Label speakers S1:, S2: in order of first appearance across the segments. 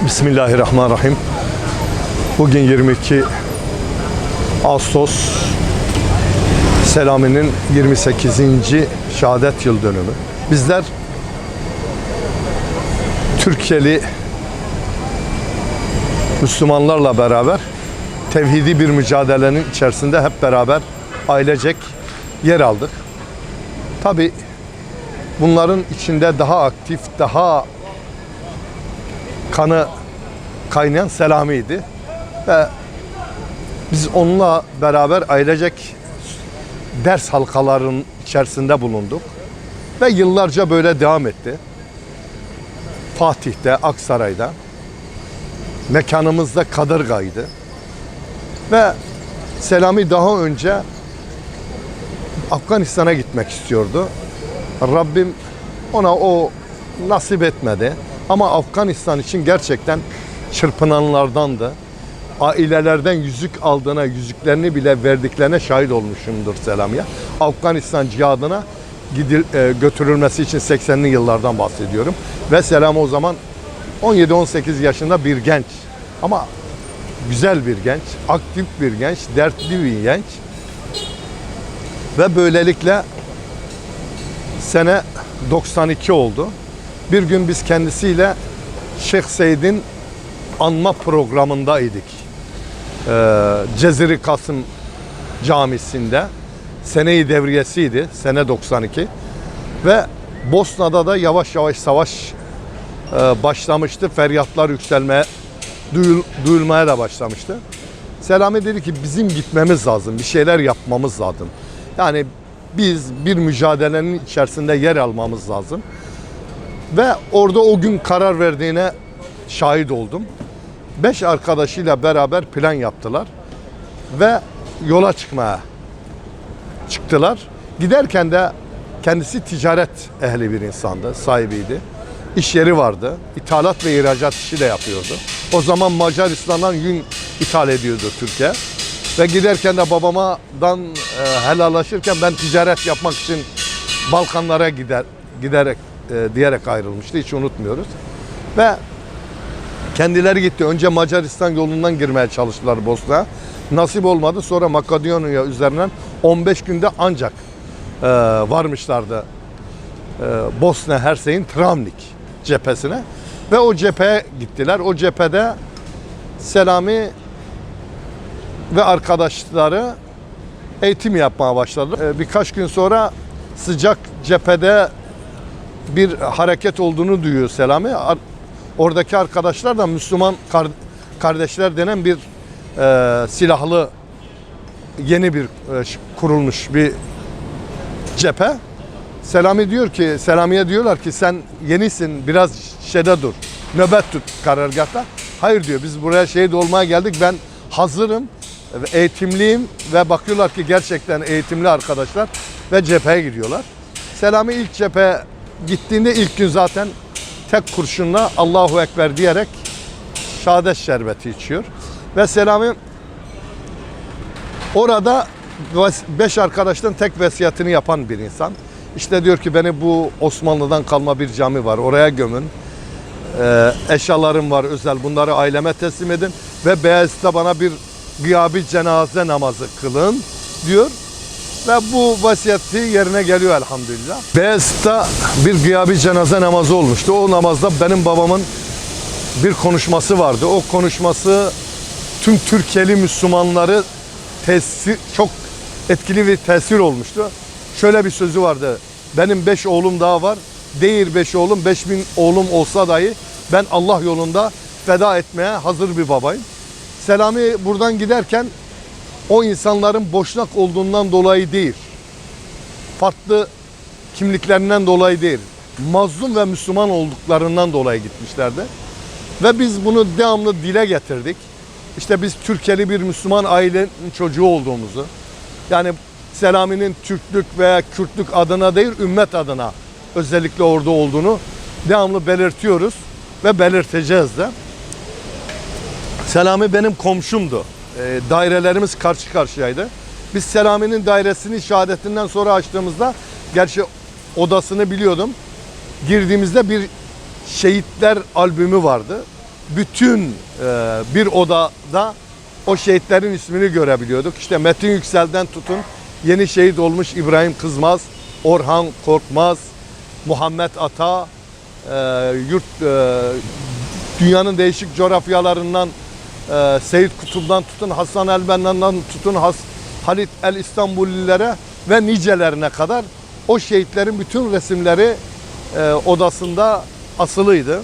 S1: Bismillahirrahmanirrahim. Bugün 22 Ağustos Selami'nin 28. şehadet yıl dönümü. Bizler Türkiye'li Müslümanlarla beraber tevhidi bir mücadelenin içerisinde hep beraber ailecek yer aldık. Tabi bunların içinde daha aktif, daha kanı kaynayan Selami'ydi. Ve biz onunla beraber ailecek ders halkalarının içerisinde bulunduk. Ve yıllarca böyle devam etti. Fatih'te, Aksaray'da. Mekanımızda Kadırga'ydı. Ve Selami daha önce Afganistan'a gitmek istiyordu. Rabbim ona o nasip etmedi. Ama Afganistan için gerçekten çırpınanlardandı. Ailelerden yüzük aldığına, yüzüklerini bile verdiklerine şahit olmuşumdur Selami'ye. Afganistan cihadına götürülmesi için 80'li yıllardan bahsediyorum. Ve Selami o zaman 17-18 yaşında bir genç. Ama güzel bir genç, aktif bir genç, dertli bir genç. Ve böylelikle sene 92 oldu. Bir gün biz kendisiyle Şeyh Seyd'in anma programındaydık. Ceziri Kasım Camisi'nde. Sene-i devriyesiydi. Sene 92. Ve Bosna'da da yavaş yavaş savaş başlamıştı. Feryatlar yükselmeye, duyulmaya da başlamıştı. Selami dedi ki bizim gitmemiz lazım. Bir şeyler yapmamız lazım. Yani biz bir mücadelenin içerisinde yer almamız lazım. Ve orada o gün karar verdiğine şahit oldum. 5 arkadaşıyla beraber plan yaptılar. Ve yola çıktılar. Giderken de kendisi ticaret ehli bir insandı, sahibiydi. İş yeri vardı. İthalat ve ihracat işi de yapıyordu. O zaman Macaristan'dan yün ithal ediyordu Türkiye. Ve giderken de babamadan helallaşırken ben ticaret yapmak için Balkanlara diyerek ayrılmıştı. Hiç unutmuyoruz. Ve kendileri gitti. Önce Macaristan yolundan girmeye çalıştılar Bosna'ya. Nasip olmadı. Sonra Makedonya üzerinden 15 günde ancak varmışlardı Bosna Hersey'in Travnik cephesine. Ve o cepheye gittiler. O cephede Selami ve arkadaşları eğitim yapmaya başladı. Birkaç gün sonra sıcak cephede bir hareket olduğunu duyuyor Selami. Oradaki arkadaşlar da Müslüman kardeşler denen bir silahlı yeni bir kurulmuş bir cephe. Selami'ye diyorlar ki sen yenisin, biraz şeyde dur, nöbet tut karargahta. Hayır diyor, biz buraya şehit olmaya geldik, ben hazırım, eğitimliyim ve bakıyorlar ki gerçekten eğitimli arkadaşlar ve cepheye gidiyorlar. Selami ilk cepheye gittiğinde ilk gün zaten tek kurşunla Allahu Ekber diyerek şehadet şerbeti içiyor. Ve Selami orada 5 arkadaştan tek vesiyetini yapan bir insan. İşte diyor ki beni bu Osmanlı'dan kalma bir cami var, oraya gömün. Eşyalarım var özel, bunları aileme teslim edin. Ve Beyazıt'ta bana bir gıyabi cenaze namazı kılın diyor. Ve bu vasiyeti yerine geliyor elhamdülillah. Beyazıt'ta bir gıyabi cenaze namazı olmuştu. O namazda benim babamın bir konuşması vardı. O konuşması tüm Türkiye'li Müslümanları çok etkili bir tesir olmuştu. Şöyle bir sözü vardı. Benim 5 oğlum daha var. Değil 5 oğlum, 5000 oğlum olsa dahi ben Allah yolunda feda etmeye hazır bir babayım. Selami buradan giderken o insanların Boşnak olduğundan dolayı değil, farklı kimliklerinden dolayı değil, mazlum ve Müslüman olduklarından dolayı gitmişlerdi. Ve biz bunu devamlı dile getirdik. İşte biz Türkiye'li bir Müslüman ailenin çocuğu olduğumuzu, yani Selami'nin Türklük veya Kürtlük adına değil, ümmet adına özellikle orada olduğunu devamlı belirtiyoruz ve belirteceğiz de. Selami benim komşumdu. Dairelerimiz karşı karşıyaydı. Biz Selami'nin dairesini şehadetinden sonra açtığımızda, gerçi odasını biliyordum. Girdiğimizde bir şehitler albümü vardı. bütün bir odada o şehitlerin ismini görebiliyorduk. İşte Metin Yüksel'den tutun yeni şehit olmuş İbrahim Kızmaz, Orhan Korkmaz, Muhammed Ata, dünyanın değişik coğrafyalarından Seyit Kutup'dan tutun, Hasan el-Benna'dan tutun, Halit el-İstanbullilere ve nicelerine kadar o şehitlerin bütün resimleri odasında asılıydı.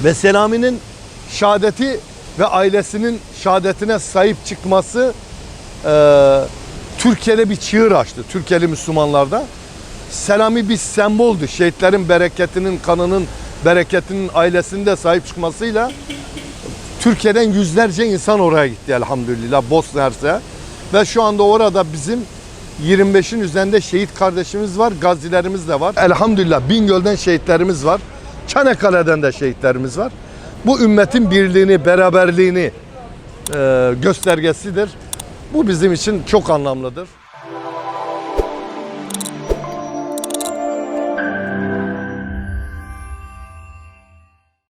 S1: Ve Selami'nin şehadeti ve ailesinin şehadetine sahip çıkması Türkiye'de bir çığır açtı. Türkiye'li Müslümanlarda. Selami bir semboldü. Şehitlerin bereketinin, kanının bereketinin ailesinde sahip çıkmasıyla Türkiye'den yüzlerce insan oraya gitti elhamdülillah, Bosna Hersek'e. Ve şu anda orada bizim 25'in üzerinde şehit kardeşimiz var, gazilerimiz de var. Elhamdülillah Bingöl'den şehitlerimiz var. Çanakkale'den de şehitlerimiz var. Bu ümmetin birliğini, beraberliğini göstergesidir. Bu bizim için çok anlamlıdır.